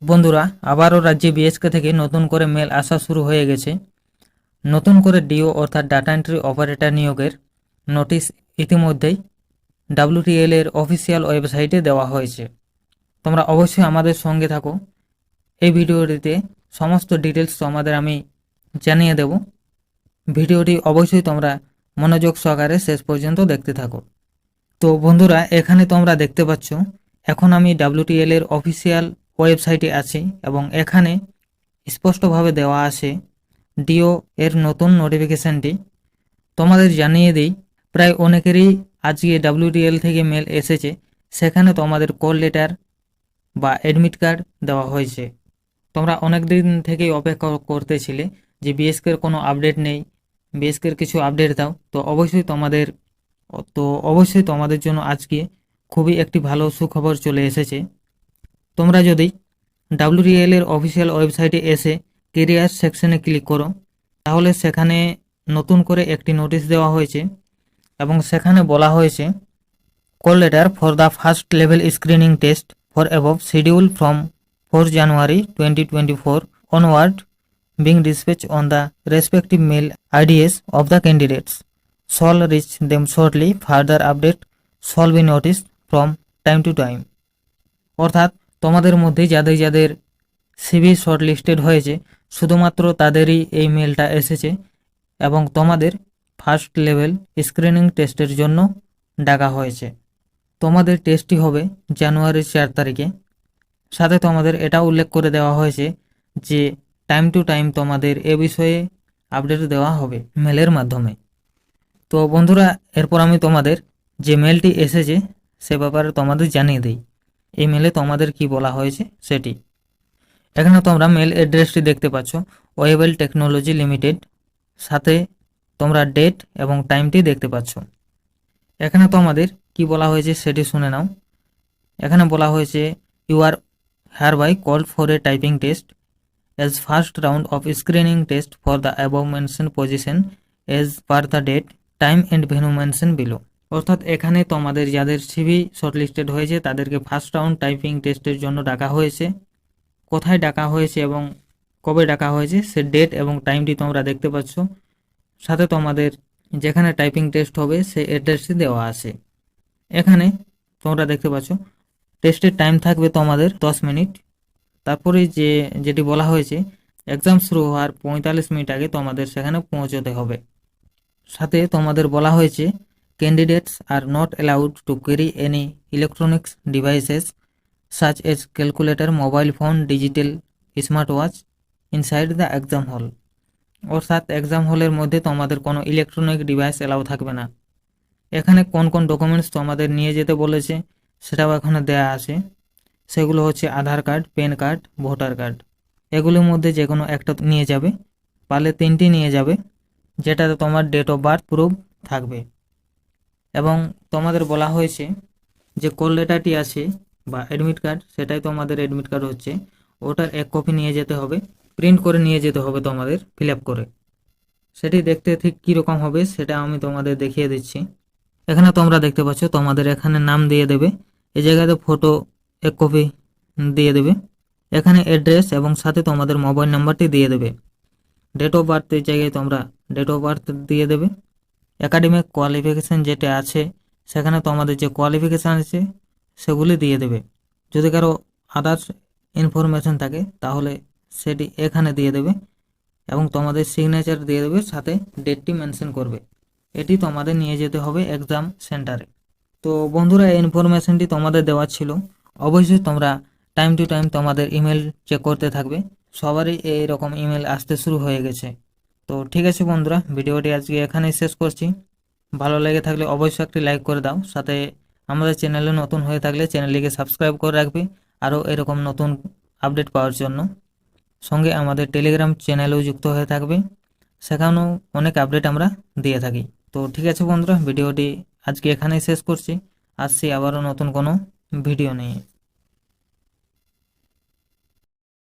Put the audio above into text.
বন্ধুরা, আবারও রাজ্যে বিএসকে থেকে নতুন করে মেল আসা শুরু হয়ে গেছে। নতুন করে ডিও অর্থাৎ ডাটা এন্ট্রি অপারেটর নিয়োগের নোটিশ ইতিমধ্যেই ডাব্লিউটিএল এর অফিসিয়াল ওয়েবসাইটে দেওয়া হয়েছে। তোমরা অবশ্যই আমাদের সঙ্গে থাকো। এই ভিডিওটিতে সমস্ত ডিটেলস তোমাদের আমি জানিয়ে দেব। ভিডিওটি অবশ্যই তোমরা মনোযোগ সহকারে শেষ পর্যন্ত দেখতে থাকো। তো বন্ধুরা, এখানে তোমরা দেখতে পাচ্ছ এখন আমি ডাব্লিউটিএল এর অফিসিয়াল ওয়েবসাইটে আছি এবং এখানে স্পষ্টভাবে দেওয়া আছে ডিও এর নতুন নোটিফিকেশানটি। তোমাদের জানিয়ে দিই, প্রায় অনেকেরই আজকে ডাব্লিউটিএল থেকে মেল এসেছে, সেখানে তোমাদের কল লেটার বা অ্যাডমিট কার্ড দেওয়া হয়েছে। তোমরা অনেক দিন থেকেই অপেক্ষা করতেছিলে যে বিএসকের কোনো আপডেট নেই, বিএসকের কিছু আপডেট দাও। অবশ্যই তোমাদের জন্য আজকে খুবই একটি ভালো সুখবর চলে এসেছে। তোমরা যদি ডাব্লিউটিএল এর অফিসিয়াল ওয়েবসাইটে এসে কেরিয়ার সেকশনে ক্লিক করো, তাহলে সেখানে নতুন করে একটি নোটিশ দেওয়া হয়েছে এবং সেখানে বলা হয়েছে call letter for the first level screening test for above schedule from 4 January 2024 onward being dispatched on the respective mail IDs of the candidates shall reach them shortly. Further update shall be noticed from time to time. অর্থাৎ তোমাদের মধ্যে যাদের যাদের CV shortlisted হয়েছে শুধুমাত্র তাদেরই এই মেলটা এসেছে এবং তোমাদের ফার্স্ট লেভেল স্ক্রিনিং টেস্টের জন্য ডাকা হয়েছে। তোমাদের টেস্টটি হবে জানুয়ারির 4 তারিখে। সাথে তোমাদের এটা উল্লেখ করে দেওয়া হয়েছে যে টাইম টু টাইম তোমাদের এ বিষয়ে আপডেট দেওয়া হবে মেলের মাধ্যমে। তো বন্ধুরা, এরপর আমি তোমাদের যে মেলটি এসেছে সে ব্যাপারে তোমাদের জানিয়ে দিই। এই মেলে তোমাদের কি বলা হয়েছে সেটি এখানে তোমরা মেল অ্যাড্রেসটি দেখতে পাচ্ছ, ওয়েবেল টেকনোলজি লিমিটেড। সাথে তোমরা ডেট এবং টাইমটি দেখতে পাচ্ছ। এখানে তোমাদের কি বলা হয়েছে সেটি শুনে নাও। এখানে বলা হয়েছে you are hereby called for a typing test as first round of screening test for the above mentioned position as per the date, time and venue mentioned below. অর্থাৎ এখানে তোমাদের যাদের সিভি শর্টলিস্টেড হয়েছে তাদেরকে ফার্স্ট রাউন্ড টাইপিং টেস্টের জন্য ডাকা হয়েছে। কোথায় ডাকা হয়েছে এবং কবে ডাকা হয়েছে সে ডেট এবং টাইমটি তোমরা দেখতে পাচ্ছ। সাথে তোমাদের যেখানে টাইপিং টেস্ট হবে সে অ্যাড্রেসটি দেওয়া আছে। এখানে তোমরা দেখতে পাচ্ছ টেস্টের টাইম থাকবে তোমাদের 10 মিনিট। তারপরে যেটি বলা হয়েছে এক্সাম শুরু হওয়ার 45 মিনিট আগে তোমাদের সেখানে পৌঁছতে হবে। সাথে তোমাদের বলা হয়েছে candidates are not allowed to carry any electronics devices such as calculator, mobile phone, digital smart watch inside the exam হল। অর্থাৎ এক্সাম হলের মধ্যে তোমাদের কোনো ইলেকট্রনিক ডিভাইস অ্যালাউ থাকবে না। এখানে কোন কোন ডকুমেন্টস তোমাদের নিয়ে যেতে বলেছে সেটাও এখানে দেয়া আছে। সেগুলো হচ্ছে Aadhaar card, PAN card, voter card. এগুলোর মধ্যে যে কোনো একটা নিয়ে যাবে, পারলে 3টি নিয়ে যাবে, যেটাতে তোমার ডেট অফ বার্থ প্রুফ থাকবে। এবং তোমাদের বলা হয়েছে যে কল লেটারটি আছে বা অ্যাডমিট কার্ড, সেটাই তোমাদের অ্যাডমিট কার্ড হচ্ছে, ওটার 1 কপি নিয়ে যেতে হবে, প্রিন্ট করে নিয়ে যেতে হবে তোমাদের ফিল আপ করে। সেটি দেখতে ঠিক কীরকম হবে সেটা আমি তোমাদের দেখিয়ে দিচ্ছি। এখানে তোমরা দেখতে পাচ্ছ তোমাদের এখানে নাম দিয়ে দেবে, এই জায়গাতে ফটো 1 কপি দিয়ে দেবে, এখানে অ্যাড্রেস এবং সাথে তোমাদের মোবাইল নাম্বারটি দিয়ে দেবে। ডেট অফ বার্থের জায়গায় তোমরা ডেট অফ বার্থ দিয়ে দেবে। একাডেমিক কোয়ালিফিকেশান যেটা আছে সেখানে তোমাদের যে কোয়ালিফিকেশান আছে সেগুলি দিয়ে দেবে। যদি কারো আদার্স ইনফরমেশন থাকে তাহলে সেটি এখানে দিয়ে দেবে এবং তোমাদের সিগনেচার দিয়ে দেবে, সাথে ডেটটি মেনশন করবে। এটি তোমাদের নিয়ে যেতে হবে এক্সাম সেন্টারে। তো বন্ধুরা, এই ইনফরমেশনটি তোমাদের দেওয়া ছিল। অবশ্যই তোমরা টাইম টু টাইম তোমাদের ইমেল চেক করতে থাকবে। সবারই এইরকম ইমেল আসতে শুরু হয়ে গেছে। তো ঠিক আছে বন্ধুরা, ভিডিওটি আজকে এখানেই শেষ করছি। ভালো লেগে থাকলে অবশ্যই একটি লাইক করে দাও। সাথে আমাদের চ্যানেলে নতুন হয়ে থাকলে চ্যানেলটিকে সাবস্ক্রাইব করে রাখবে আরও এরকম নতুন আপডেট পাওয়ার জন্য। সঙ্গে আমাদের টেলিগ্রাম চ্যানেলেও যুক্ত হয়ে থাকবে, সেখানেও অনেক আপডেট আমরা দিয়ে থাকি। তো ঠিক আছে বন্ধুরা, ভিডিওটি আজকে এখানেই শেষ করছি। আসছি আবারও নতুন কোনো ভিডিও নিয়ে।